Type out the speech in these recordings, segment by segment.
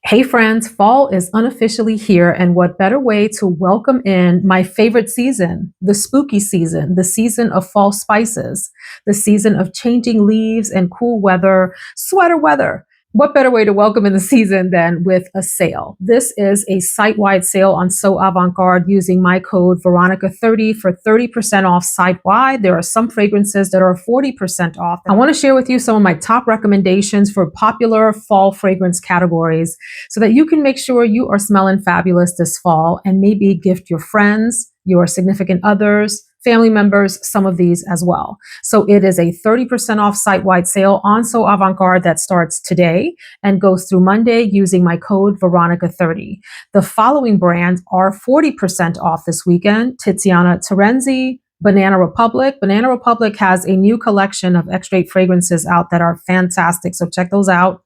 Hey friends, fall is unofficially here, and what better way to welcome in my favorite season, the spooky season, the season of fall spices, the season of changing leaves and cool weather, sweater weather. What better way to welcome in the season than with a sale? This is a site-wide sale on So Avant Garde using my code Veronica30 for 30% off site-wide. There are some fragrances that are 40% off. I want to share with you some of my top recommendations for popular fall fragrance categories so that you can make sure you are smelling fabulous this fall and maybe gift your friends, your significant others, family members, some of these as well. So it is a 30% off site-wide sale on So Avant Garde that starts today and goes through Monday using my code Veronica30. The following brands are 40% off this weekend: Tiziana Terenzi, Banana Republic. Banana Republic has a new collection of extrait fragrances out that are fantastic, so check those out.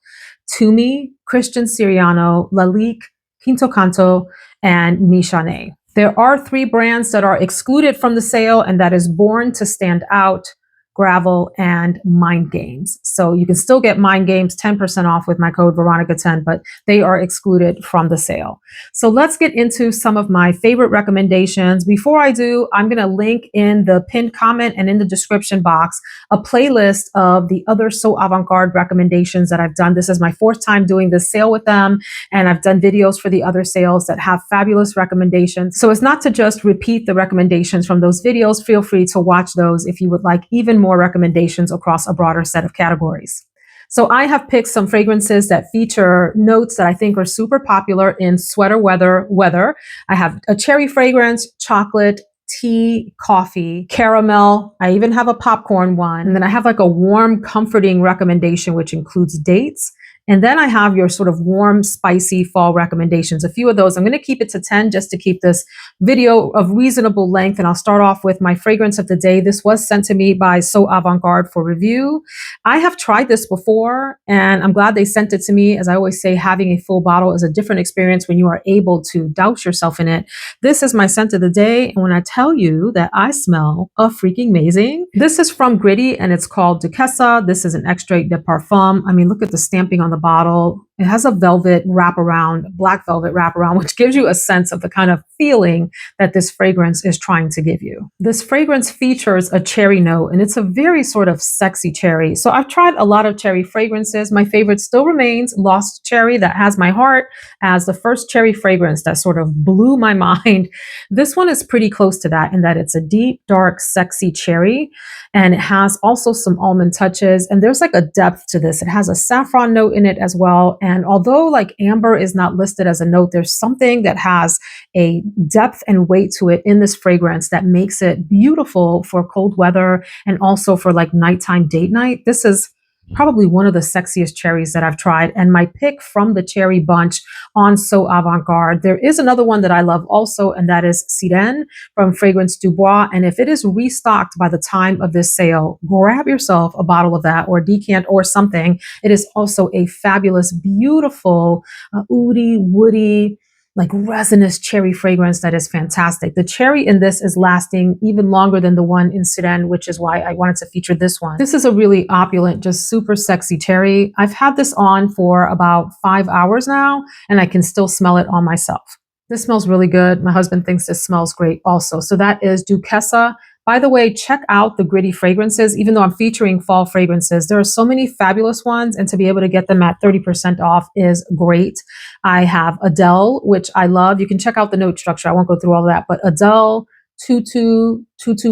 Toomey, Christian Siriano, Lalique, Quinto Canto, and Michonnet. There are three brands that are excluded from the sale, and that is Born to Stand Out, Gravel, and Mind Games. So you can still get Mind Games 10% off with my code Veronica10, but they are excluded from the sale. So let's get into some of my favorite recommendations. Before I do, I'm going to link in the pinned comment and in the description box a playlist of the other So Avant Garde recommendations that I've done. This is my fourth time doing this sale with them, and I've done videos for the other sales that have fabulous recommendations. So it's not to just repeat the recommendations from those videos. Feel free to watch those if you would like even more recommendations across a broader set of categories. So I have picked some fragrances that feature notes that I think are super popular in sweater weather. I have a cherry fragrance, chocolate, tea, coffee, caramel. I even have a popcorn one. And then I have like a warm, comforting recommendation, which includes dates. And then I have your sort of warm, spicy fall recommendations. A few of those. I'm going to keep it to 10 just to keep this video of reasonable length. And I'll start off with my fragrance of the day. This was sent to me by So Avant Garde for review. I have tried this before, and I'm glad they sent it to me. As I always say, having a full bottle is a different experience when you are able to douse yourself in it. This is my scent of the day. And when I tell you that I smell a freaking amazing, this is from Gritty, and it's called Duquesa. This is an extrait de parfum. I mean, look at the stamping on the bottle. It has a velvet wraparound, black velvet wraparound, which gives you a sense of the kind of feeling that this fragrance is trying to give you. This fragrance features a cherry note, and it's a very sort of sexy cherry. So I've tried a lot of cherry fragrances. My favorite still remains Lost Cherry, that has my heart as the first cherry fragrance that sort of blew my mind. This one is pretty close to that in that it's a deep, dark, sexy cherry, and it has also some almond touches, and there's like a depth to this. It has a saffron note in it as well. And although like amber is not listed as a note, there's something that has a depth and weight to it in this fragrance that makes it beautiful for cold weather and also for like nighttime date night. This is probably one of the sexiest cherries that I've tried, and my pick from the cherry bunch on So Avant Garde. There is another one that I love also, and that is Sirène from Fragrance Du Bois. And if it is restocked by the time of this sale, grab yourself a bottle of that or decant or something. It is also a fabulous, beautiful, oudy, woody, like resinous cherry fragrance that is fantastic. The cherry in this is lasting even longer than the one in Sirène, which is why I wanted to feature this one. This is a really opulent, just super sexy cherry. I've had this on for about 5 hours now, and I can still smell it on myself. This smells really good. My husband thinks this smells great also. So that is Duquesa. By the way, check out the Gritty fragrances. Even though I'm featuring fall fragrances, there are so many fabulous ones, and to be able to get them at 30% off is great. I have Adele, which I love. You can check out the note structure. I won't go through all of that, but Adele, Tutu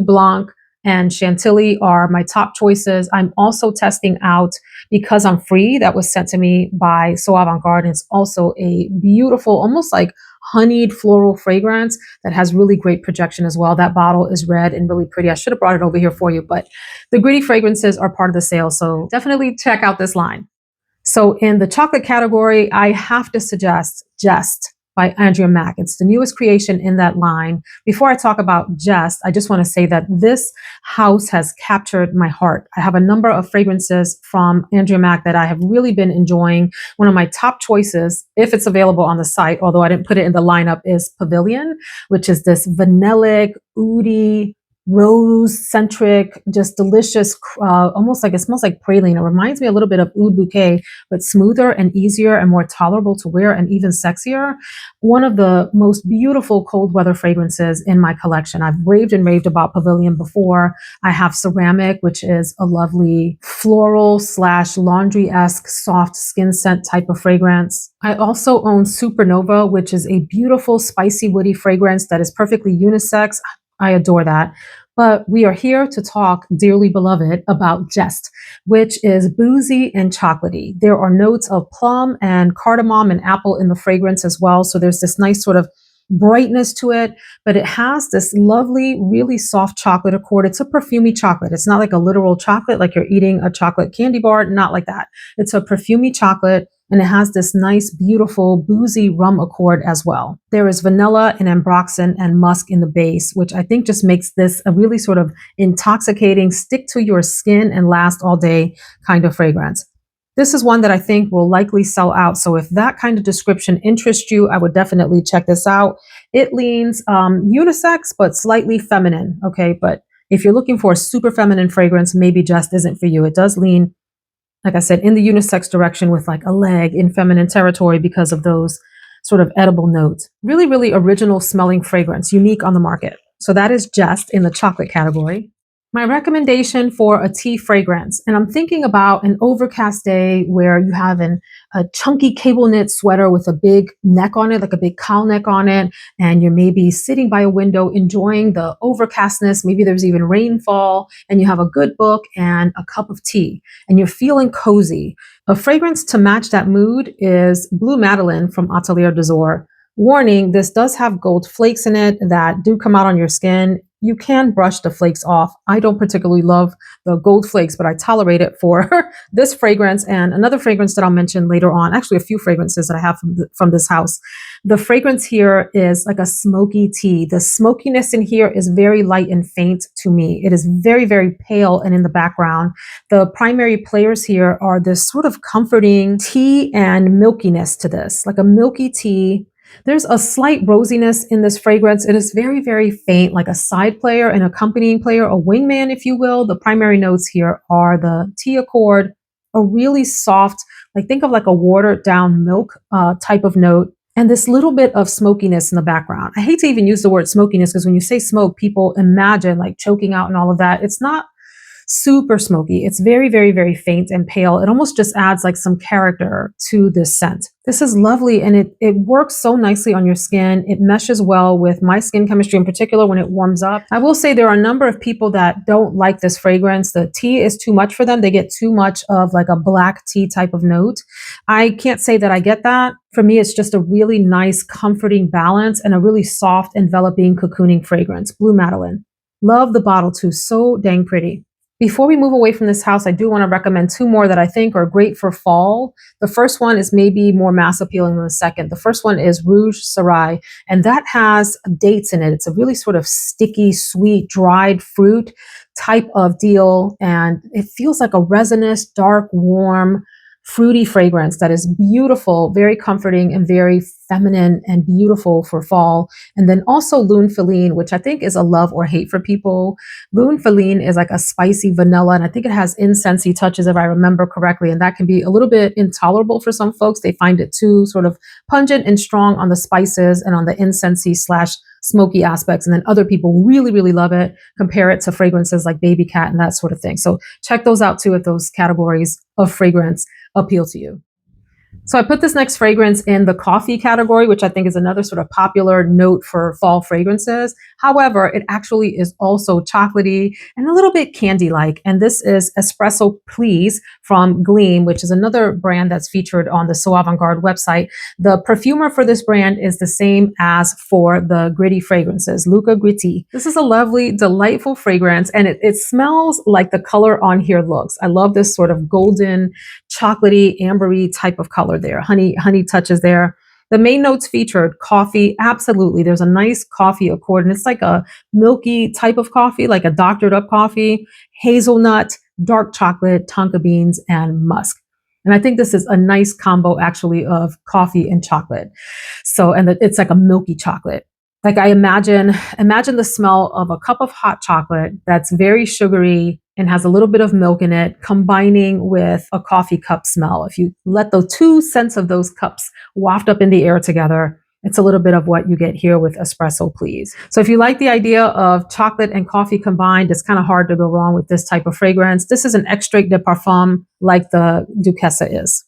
Blanc, and Chantilly are my top choices. I'm also testing out Because I'm Free, that was sent to me by So Avant Garde. It's also a beautiful, almost like honeyed floral fragrance that has really great projection as well. That bottle is red and really pretty. I should have brought it over here for you, but the Gritty fragrances are part of the sale, so definitely check out this line. So in the chocolate category, I have to suggest Jest by Andrea Mack. It's the newest creation in that line. Before I talk about Jest, I just want to say that this house has captured my heart. I have a number of fragrances from Andrea Mack that I have really been enjoying. One of my top choices, if it's available on the site, although I didn't put it in the lineup, is Pavilion, which is this vanillic, oudy, rose-centric, just delicious, almost like it smells like praline. It reminds me a little bit of Oud Bouquet, but smoother and easier and more tolerable to wear and even sexier. One of the most beautiful cold weather fragrances in my collection. I've raved and raved about Pavilion before. I have Ceramic, which is a lovely floral slash laundry-esque soft skin scent type of fragrance. I also own Supernova, which is a beautiful, spicy, woody fragrance that is perfectly unisex. I adore that. But we are here to talk, dearly beloved, about Jest, which is boozy and chocolatey. There are notes of plum and cardamom and apple in the fragrance as well. So there's this nice sort of brightness to it, but it has this lovely, really soft chocolate accord. It's a perfumey chocolate. It's not like a literal chocolate, like you're eating a chocolate candy bar, not like that. It's a perfumey chocolate. And it has this nice, beautiful, boozy rum accord as well. There is vanilla and ambroxan and musk in the base, which I think just makes this a really sort of intoxicating, stick to your skin and last all day kind of fragrance. This is one that I think will likely sell out. So if that kind of description interests you, I would definitely check this out. It leans unisex, but slightly feminine. Okay. But if you're looking for a super feminine fragrance, maybe Just isn't for you. It does lean, like I said, in the unisex direction with like a leg in feminine territory because of those sort of edible notes. Really, really original smelling fragrance, unique on the market. So that is Jest in the chocolate category. My recommendation for a tea fragrance, and I'm thinking about an overcast day where you have a chunky cable knit sweater with a big neck on it, like a big cowl neck on it, and you're maybe sitting by a window enjoying the overcastness, maybe there's even rainfall, and you have a good book and a cup of tea, and you're feeling cozy. A fragrance to match that mood is Blue Madeleine from Atelier d'Azur. Warning, this does have gold flakes in it that do come out on your skin. You can brush the flakes off. I don't particularly love the gold flakes, but I tolerate it for this fragrance and another fragrance that I'll mention later on. Actually, a few fragrances that I have from this house. The fragrance here is like a smoky tea. The smokiness in here is very light and faint to me. It is very, very pale and in the background. The primary players here are this sort of comforting tea and milkiness to this, like a milky tea. There's a slight rosiness in this fragrance. It is very, very faint, like a side player, an accompanying player, a wingman, if you will. The primary notes here are the tea accord, a really soft, like think of like a watered down milk type of note, and this little bit of smokiness in the background. I hate to even use the word smokiness because when you say smoke, people imagine like choking out and all of that. It's not super smoky. It's very, very, very faint and pale. It almost just adds like some character to this scent. This is lovely and it works so nicely on your skin. It meshes well with my skin chemistry in particular when it warms up. I will say there are a number of people that don't like this fragrance. The tea is too much for them. They get too much of like a black tea type of note. I can't say that I get that. For me, it's just a really nice, comforting balance and a really soft, enveloping, cocooning fragrance. Blue Madeleine. Love the bottle too. So dang pretty. Before we move away from this house, I do want to recommend two more that I think are great for fall. The first one is maybe more mass appealing than the second. The first one is Rouge Sarai, and that has dates in it. It's a really sort of sticky, sweet, dried fruit type of deal, and it feels like a resinous, dark, warm, fruity fragrance that is beautiful, very comforting, and very feminine and beautiful for fall. And then also Lune Feline, which I think is a love or hate for people. Lune Feline is like a spicy vanilla, and I think it has incensey touches if I remember correctly, and that can be a little bit intolerable for some folks. They find it too sort of pungent and strong on the spices and on the incensey slash smoky aspects. And then other people really, really love it. Compare it to fragrances like Baby Cat and that sort of thing. So check those out too if those categories of fragrance appeal to you. So I put this next fragrance in the coffee category, which I think is another sort of popular note for fall fragrances. However, it actually is also chocolatey and a little bit candy-like. And this is Espresso Please from Gleam, which is another brand that's featured on the So Avant Garde website. The perfumer for this brand is the same as for the gritty fragrances, Luca Gritti. This is a lovely, delightful fragrance, and it smells like the color on here looks. I love this sort of golden, chocolatey, ambery type of color there. Honey touches there. The main notes featured coffee. Absolutely. There's a nice coffee accord, and it's like a milky type of coffee, like a doctored up coffee, hazelnut, dark chocolate, tonka beans, and musk. And I think this is a nice combo actually of coffee and chocolate. So, and it's like a milky chocolate. Like I imagine the smell of a cup of hot chocolate that's very sugary and has a little bit of milk in it, combining with a coffee cup smell. If you let the two scents of those cups waft up in the air together, it's a little bit of what you get here with Espresso Please. So if you like the idea of chocolate and coffee combined, it's kind of hard to go wrong with this type of fragrance. This is an extrait de parfum like the Duchessa is.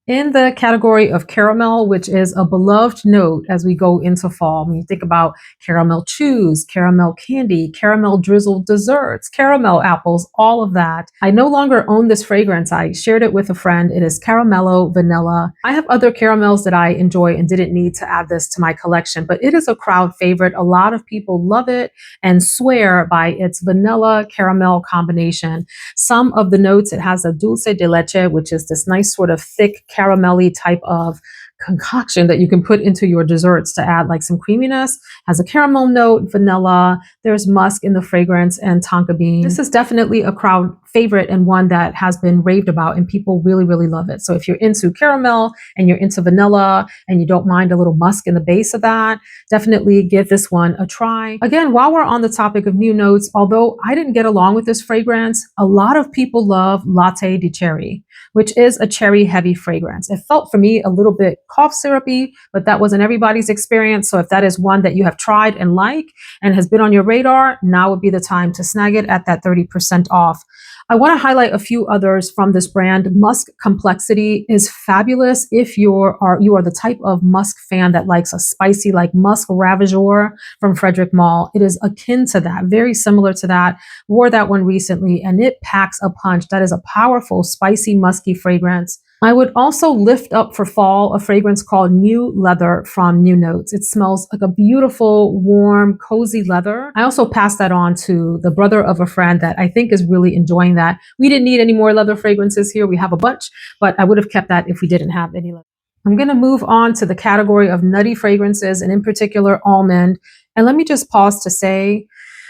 In the category of caramel, which is a beloved note as we go into fall, when you think about caramel chews, caramel candy, caramel drizzled desserts, caramel apples, all of that. I no longer own this fragrance. I shared it with a friend. It is Caramello Vanilla. I have other caramels that I enjoy and didn't need to add this to my collection, but it is a crowd favorite. A lot of people love it and swear by its vanilla caramel combination. Some of the notes, it has a dulce de leche, which is this nice sort of thick caramelly type of concoction that you can put into your desserts to add like some creaminess. Has a caramel note, vanilla, there's musk in the fragrance, and tonka bean. This is definitely a crowd favorite and one that has been raved about and people really, really love it. So if you're into caramel and you're into vanilla and you don't mind a little musk in the base of that, definitely give this one a try. Again, while we're on the topic of new notes, although I didn't get along with this fragrance, a lot of people love Latte di Cherry, which is a cherry heavy fragrance. It felt for me a little bit cough syrupy, but that wasn't everybody's experience. So if that is one that you have tried and like and has been on your radar, now would be the time to snag it at that 30% off. I want to highlight a few others from this brand. Musk Complexity is fabulous if you are the type of musk fan that likes a spicy like Musk Ravageur from Frederick Mall. It is akin to that, very similar to that. Wore that one recently and it packs a punch. That is a powerful, spicy, musky fragrance. I would also lift up for fall a fragrance called New Leather from New Notes. It smells like a beautiful, warm, cozy leather. I also passed that on to the brother of a friend that I think is really enjoying that. We didn't need any more leather fragrances here. We have a bunch, but I would have kept that if we didn't have any leather. I'm going to move on to the category of nutty fragrances and in particular almond. And let me just pause to say,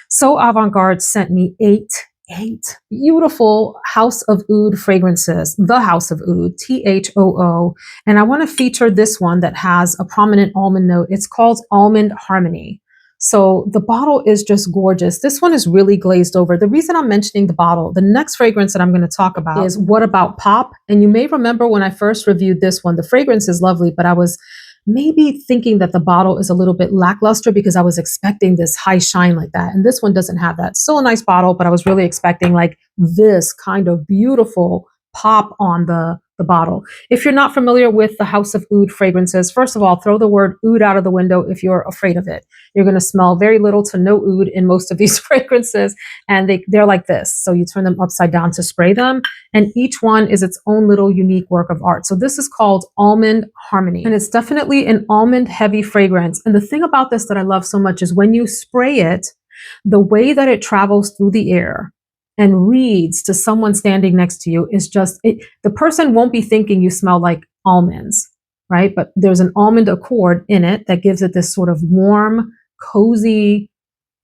So Avant Garde sent me eight beautiful House of Oud fragrances, the House of Oud, THOO. And I want to feature this one that has a prominent almond note. It's called Almond Harmony. So the bottle is just gorgeous. This one is really glazed over. The reason I'm mentioning the bottle, the next fragrance that I'm going to talk about is What About Pop? And you may remember when I first reviewed this one, the fragrance is lovely, but I was maybe thinking that the bottle is a little bit lackluster because I was expecting this high shine like that. And this one doesn't have that. Still a nice bottle, but I was really expecting like this kind of beautiful pop on the bottle. If you're not familiar with the House of Oud fragrances, first of all, throw the word oud out of the window if you're afraid of it. You're going to smell very little to no oud in most of these fragrances, and they're like this. So you turn them upside down to spray them, and each one is its own little unique work of art. So this is called Almond Harmony, and it's definitely an almond heavy fragrance. And the thing about this that I love so much is when you spray it, the way that it travels through the air and reads to someone standing next to you is just it. The person won't be thinking you smell like almonds, right? But there's an almond accord in it that gives it this sort of warm, cozy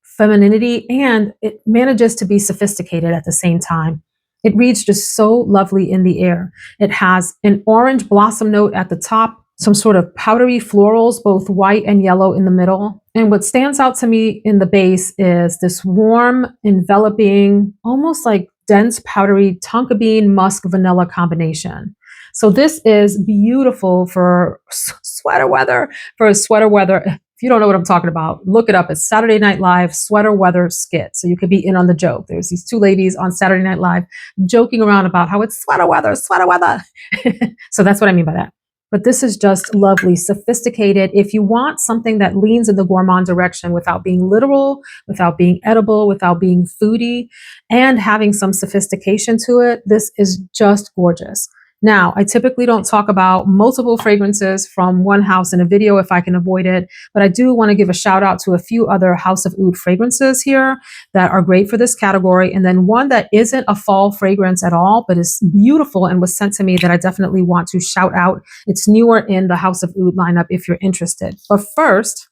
femininity, and it manages to be sophisticated at the same time. It reads just so lovely in the air. It has an orange blossom note at the top, some sort of powdery florals, both white and yellow in the middle. And what stands out to me in the base is this warm, enveloping, almost like dense, powdery tonka bean musk vanilla combination. So this is beautiful for sweater weather. If you don't know what I'm talking about, look it up. It's Saturday Night Live sweater weather skit. So you could be in on the joke. There's these two ladies on Saturday Night Live joking around about how it's sweater weather. So that's what I mean by that. But this is just lovely, sophisticated. If you want something that leans in the gourmand direction without being literal, without being edible, without being foodie, and having some sophistication to it, this is just gorgeous. Now, I typically don't talk about multiple fragrances from one house in a video if I can avoid it, but I do want to give a shout out to a few other House of Oud fragrances here that are great for this category. And then one that isn't a fall fragrance at all, but is beautiful and was sent to me that I definitely want to shout out. It's newer in the House of Oud lineup if you're interested. But first,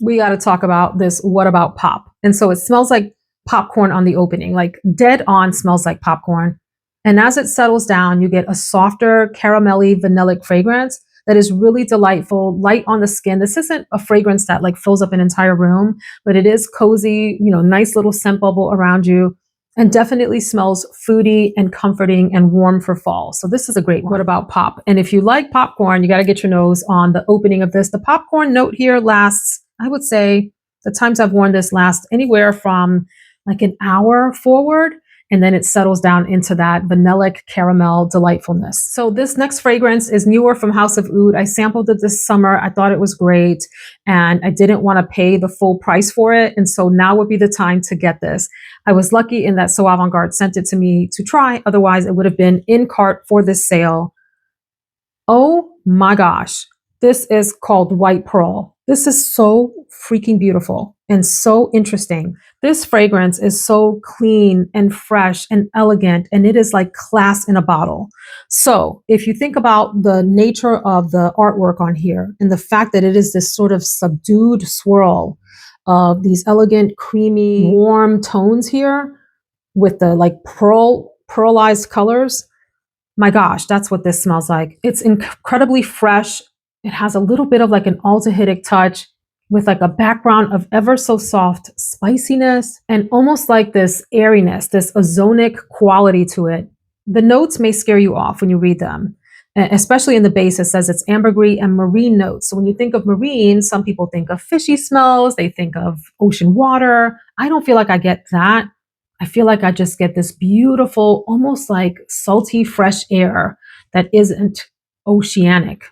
we got to talk about this What About Pop? And so it smells like popcorn on the opening, like dead on smells like popcorn. And as it settles down, you get a softer, caramelly, vanillic fragrance that is really delightful, light on the skin. This isn't a fragrance that like fills up an entire room, but it is cozy, you know, nice little scent bubble around you, and definitely smells foody and comforting and warm for fall. So this is a great one. What about pop? And if you like popcorn, you got to get your nose on the opening of this. The popcorn note here lasts, I would say, the times I've worn this last anywhere from like an hour forward, and then it settles down into that vanillic caramel delightfulness. So this next fragrance is newer from House of Oud. I sampled it this summer. I thought it was great, and I didn't want to pay the full price for it. And so now would be the time to get this. I was lucky in that So Avant Garde sent it to me to try. Otherwise, it would have been in cart for this sale. Oh my gosh. This is called White Pearl. This is so freaking beautiful and so interesting. This fragrance is so clean and fresh and elegant, and it is like class in a bottle. So if you think about the nature of the artwork on here and the fact that it is this sort of subdued swirl of these elegant, creamy, warm tones here with the like pearlized colors, my gosh, that's what this smells like. It's incredibly fresh. It has a little bit of like an aldehydic touch with like a background of ever so soft spiciness and almost like this airiness, this ozonic quality to it. The notes may scare you off when you read them, especially in the base. It says it's ambergris and marine notes. So when you think of marine, some people think of fishy smells. They think of ocean water. I don't feel like I get that. I feel like I just get this beautiful, almost like salty, fresh air that isn't oceanic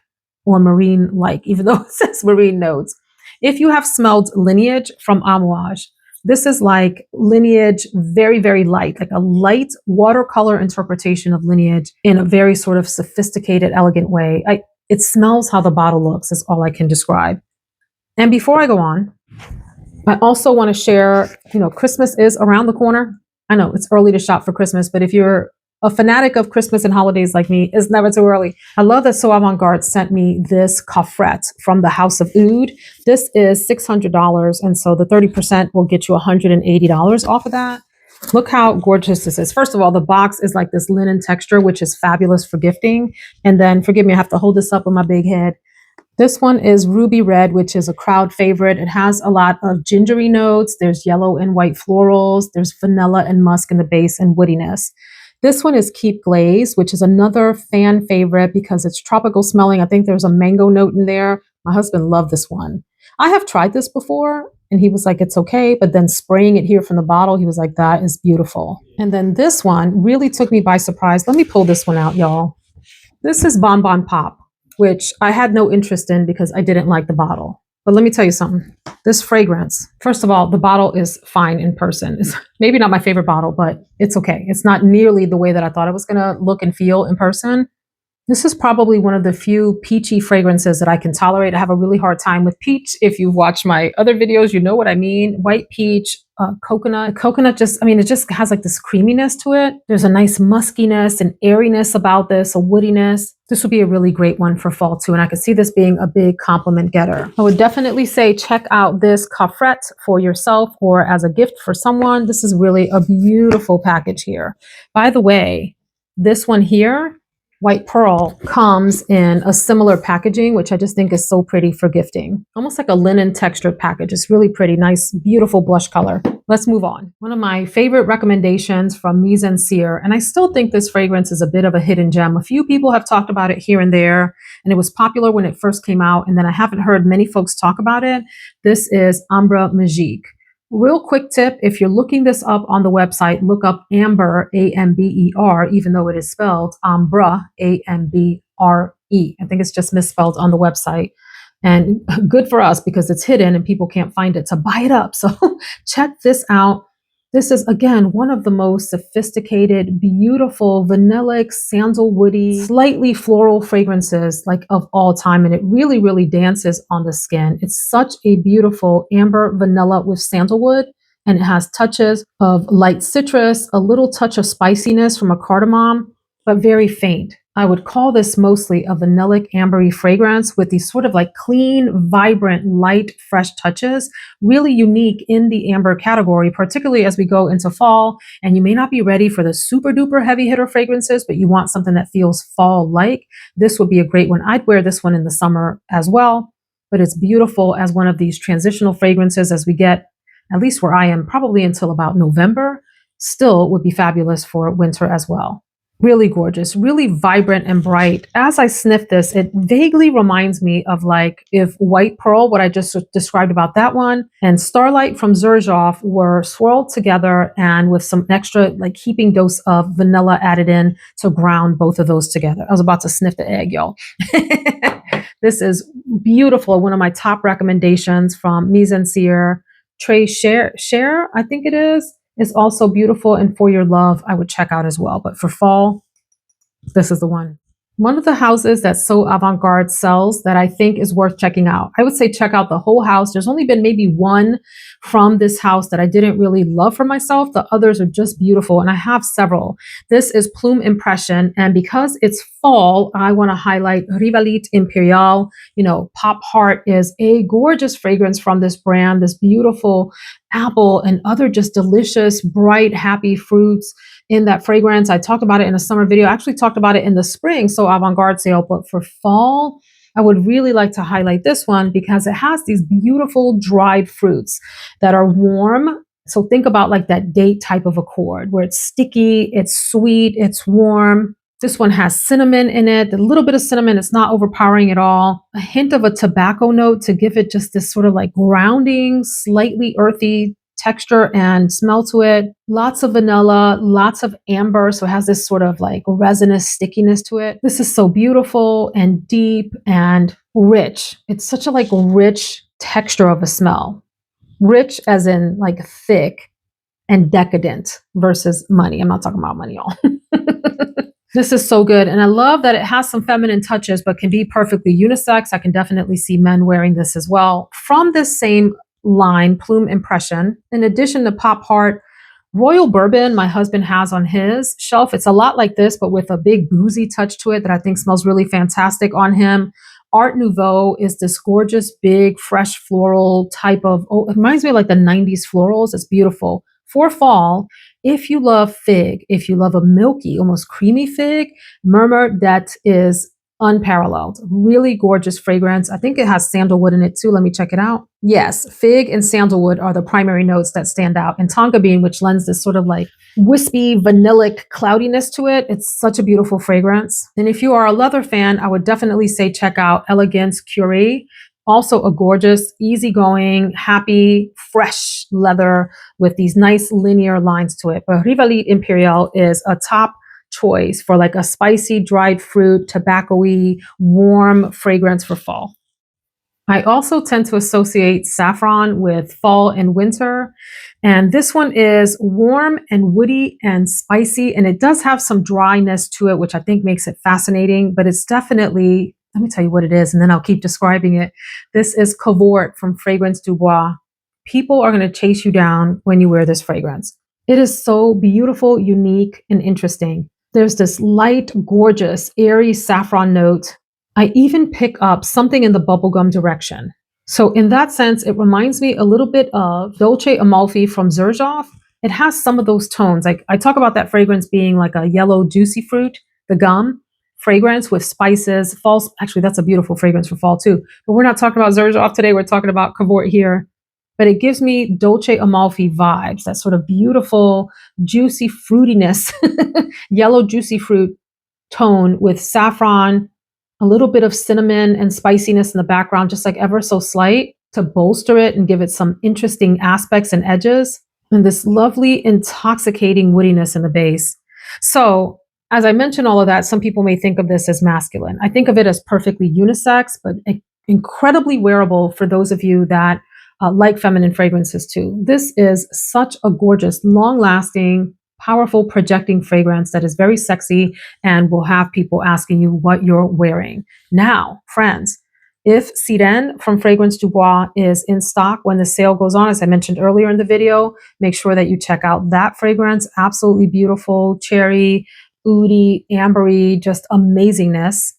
or marine-like, even though it says marine notes. If you have smelled Lineage from Amouage, this is like Lineage, very, very light, like a light watercolor interpretation of Lineage in a very sort of sophisticated, elegant way. It smells how the bottle looks is all I can describe. And before I go on, I also want to share, you know, Christmas is around the corner. I know it's early to shop for Christmas, but if you're a fanatic of Christmas and holidays like me, it's never too early. I love that So Avant Garde sent me this coffret from the House of Oud. This is $600, and so the 30% will get you $180 off of that. Look how gorgeous this is. First of all, the box is like this linen texture, which is fabulous for gifting. And then, forgive me, I have to hold this up with my big head. This one is Ruby Red, which is a crowd favorite. It has a lot of gingery notes. There's yellow and white florals. There's vanilla and musk in the base and woodiness. This one is Keep Glaze, which is another fan favorite because it's tropical smelling. I think there's a mango note in there. My husband loved this one. I have tried this before, and he was like, it's okay. But then spraying it here from the bottle, he was like, that is beautiful. And then this one really took me by surprise. Let me pull this one out, y'all. This is Bon Bon Pop, which I had no interest in because I didn't like the bottle. But let me tell you something. This fragrance, first of all, the bottle is fine in person. It's maybe not my favorite bottle, but it's okay. It's not nearly the way that I thought it was going to look and feel in person. This is probably one of the few peachy fragrances that I can tolerate. I have a really hard time with peach. If you've watched my other videos, you know what I mean. White peach, coconut. Coconut just, I mean, it just has like this creaminess to it. There's a nice muskiness and airiness about this, a woodiness. This would be a really great one for fall too. And I could see this being a big compliment getter. I would definitely say check out this coffret for yourself or as a gift for someone. This is really a beautiful package here. By the way, this one here, White Pearl, comes in a similar packaging, which I just think is so pretty for gifting. Almost like a linen textured package. It's really pretty, nice, beautiful blush color. Let's move on. One of my favorite recommendations from Mise en Cire, and I still think this fragrance is a bit of a hidden gem. A few people have talked about it here and there, and it was popular when it first came out, and then I haven't heard many folks talk about it. This is Ambre Magique. Real quick tip, if you're looking this up on the website, look up Amber, A-M-B-E-R, even though it is spelled Ambre, A-M-B-R-E. I think it's just misspelled on the website. And good for us because it's hidden and people can't find it to buy it up. So check this out. This is, again, one of the most sophisticated, beautiful, vanillic, sandalwoody, slightly floral fragrances like of all time. And it really, really dances on the skin. It's such a beautiful amber vanilla with sandalwood. And it has touches of light citrus, a little touch of spiciness from a cardamom, but very faint. I would call this mostly a vanillic ambery fragrance with these sort of like clean, vibrant, light, fresh touches, really unique in the amber category, particularly as we go into fall. And you may not be ready for the super duper heavy hitter fragrances, but you want something that feels fall like. This would be a great one. I'd wear this one in the summer as well, but it's beautiful as one of these transitional fragrances as we get, at least where I am, probably until about November. Still would be fabulous for winter as well. Really gorgeous, really vibrant and bright. As I sniff this, it vaguely reminds me of like if White Pearl, what I just described about that one, and Starlight from Xerjoff were swirled together and with some extra like heaping dose of vanilla added in to ground both of those together. I was about to sniff the egg, y'all. This is beautiful. One of my top recommendations from Mise en Cire. Trey Share, I think it is also beautiful, and For Your Love I would check out as well. But for fall, this is the one. One of the houses that So Avant Garde sells that I think is worth checking out. I would say check out the whole house. There's only been maybe one from this house that I didn't really love for myself. The others are just beautiful, and I have several. This is Plume Impression, and because it's fall, I want to highlight Rivalit Imperial. You know, Pop Heart is a gorgeous fragrance from this brand, this beautiful apple and other just delicious, bright, happy fruits in that fragrance. I talked about it in a summer video. I actually talked about it in the spring So Avant Garde sale, but for fall, I would really like to highlight this one because it has these beautiful dried fruits that are warm. So think about like that date type of accord where it's sticky, it's sweet, it's warm. This one has cinnamon in it, a little bit of cinnamon. It's not overpowering at all. A hint of a tobacco note to give it just this sort of like grounding, slightly earthy texture and smell to it. Lots of vanilla, lots of amber. So it has this sort of like resinous stickiness to it. This is so beautiful and deep and rich. It's such a like rich texture of a smell. Rich as in like thick and decadent versus money. I'm not talking about money, y'all. This is so good. And I love that it has some feminine touches, but can be perfectly unisex. I can definitely see men wearing this as well. From this same line, Plume Impression, in addition to Pop Heart, Royal Bourbon, my husband has on his shelf. It's a lot like this, but with a big boozy touch to it that I think smells really fantastic on him. Art Nouveau is this gorgeous, big, fresh floral type of, oh, it reminds me of like the 90s florals. It's beautiful. For fall, if you love fig, if you love a milky, almost creamy fig, Murmur, that is unparalleled. Really gorgeous fragrance. I think it has sandalwood in it too. Let me check it out. Yes, fig and sandalwood are the primary notes that stand out. And tonka bean, which lends this sort of like wispy, vanillic cloudiness to it. It's such a beautiful fragrance. And if you are a leather fan, I would definitely say check out Elegance Curie. Also a gorgeous, easygoing, happy, fresh leather with these nice linear lines to it. But Rivalit Imperial is a top choice for like a spicy, dried fruit, tobacco-y, warm fragrance for fall. I also tend to associate Saffron with fall and winter. And this one is warm and woody and spicy. And it does have some dryness to it, which I think makes it fascinating, but it's definitely, let me tell you what it is, and then I'll keep describing it. This is Cavort from Fragrance du Bois. People are going to chase you down when you wear this fragrance. It is so beautiful, unique, and interesting. There's this light, gorgeous, airy saffron note. I even pick up something in the bubblegum direction. So in that sense, it reminds me a little bit of Dolce Amalfi from Xerjoff. It has some of those tones. Like I talk about that fragrance being like a yellow, juicy fruit, the gum fragrance with spices. Fall, actually, that's a beautiful fragrance for fall too. But we're not talking about Xerjoff today. We're talking about Cavort here. But it gives me Dolce Amalfi vibes, that sort of beautiful, juicy fruitiness, yellow juicy fruit tone with saffron, a little bit of cinnamon and spiciness in the background, just like ever so slight to bolster it and give it some interesting aspects and edges, and this lovely, intoxicating woodiness in the base. So as I mentioned all of that, some people may think of this as masculine. I think of it as perfectly unisex, but incredibly wearable for those of you that like feminine fragrances too. This is such a gorgeous, long-lasting, powerful, projecting fragrance that is very sexy and will have people asking you what you're wearing. Now, friends, if Sirène from Fragrance du Bois is in stock when the sale goes on, as I mentioned earlier in the video, make sure that you check out that fragrance. Absolutely beautiful, cherry, oody, ambery, just amazingness.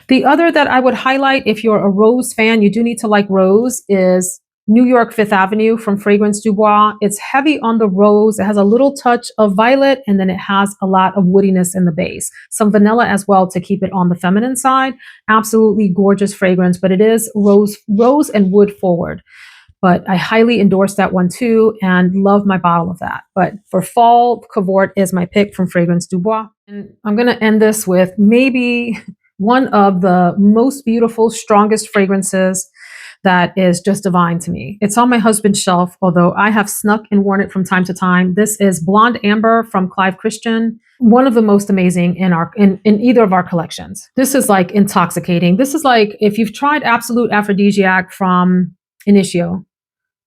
The other that I would highlight, if you're a rose fan, you do need to like rose, is New York Fifth Avenue from Fragrance Du Bois. It's heavy on the rose. It has a little touch of violet, and then it has a lot of woodiness in the base. Some vanilla as well to keep it on the feminine side. Absolutely gorgeous fragrance, but it is rose and wood forward. But I highly endorse that one too and love my bottle of that. But for fall, Cavort is my pick from Fragrance Du Bois. And I'm going to end this with maybe one of the most beautiful, strongest fragrances that is just divine to me. It's on my husband's shelf, although I have snuck and worn it from time to time. This is Blonde Amber from Clive Christian. One of the most amazing in either of our collections. This is like intoxicating. This is like if you've tried Absolute Aphrodisiac from Initio.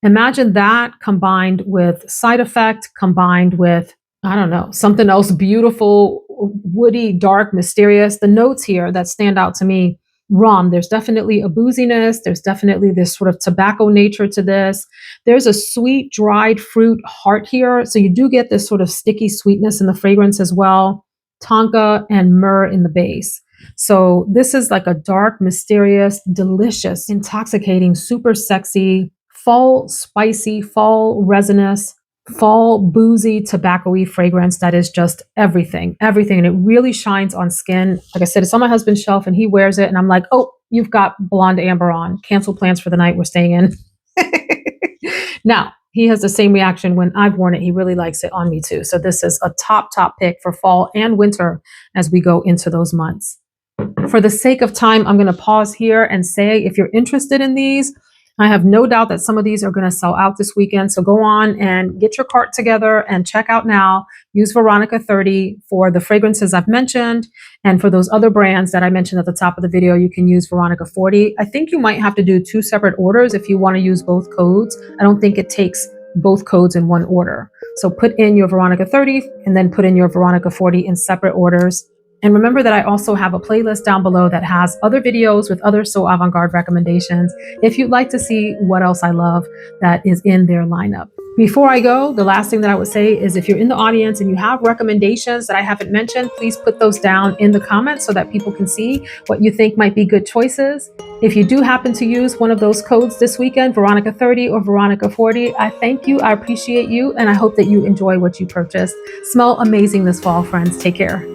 Imagine that combined with Side Effect, combined with, I don't know, something else beautiful, woody, dark, mysterious. The notes here that stand out to me: rum. There's definitely a booziness. There's definitely this sort of tobacco nature to this. There's a sweet, dried fruit heart here. So you do get this sort of sticky sweetness in the fragrance as well. Tonka and myrrh in the base. So this is like a dark, mysterious, delicious, intoxicating, super sexy, fall spicy, fall resinous, fall boozy, tobacco-y fragrance that is just everything. And it really shines on skin. Like I said, it's on my husband's shelf and he wears it and I'm like, oh, you've got Blonde Amber on. Cancel plans for the night. We're staying in. Now, he has the same reaction when I've worn it. He really likes it on me too. So this is a top pick for fall and winter as we go into those months. For the sake of time, I'm going to pause here and say, if you're interested in these, I have no doubt that some of these are going to sell out this weekend. So go on and get your cart together and check out now. Use Veronica 30 for the fragrances I've mentioned. And for those other brands that I mentioned at the top of the video, you can use Veronica 40. I think you might have to do 2 separate orders if you want to use both codes. I don't think it takes both codes in one order. So put in your Veronica 30 and then put in your Veronica 40 in separate orders. And remember that I also have a playlist down below that has other videos with other So Avant Garde recommendations if you'd like to see what else I love that is in their lineup. Before I go, the last thing that I would say is if you're in the audience and you have recommendations that I haven't mentioned, please put those down in the comments so that people can see what you think might be good choices. If you do happen to use one of those codes this weekend, Veronica 30 or Veronica 40, I thank you, I appreciate you, and I hope that you enjoy what you purchased. Smell amazing this fall, friends. Take care.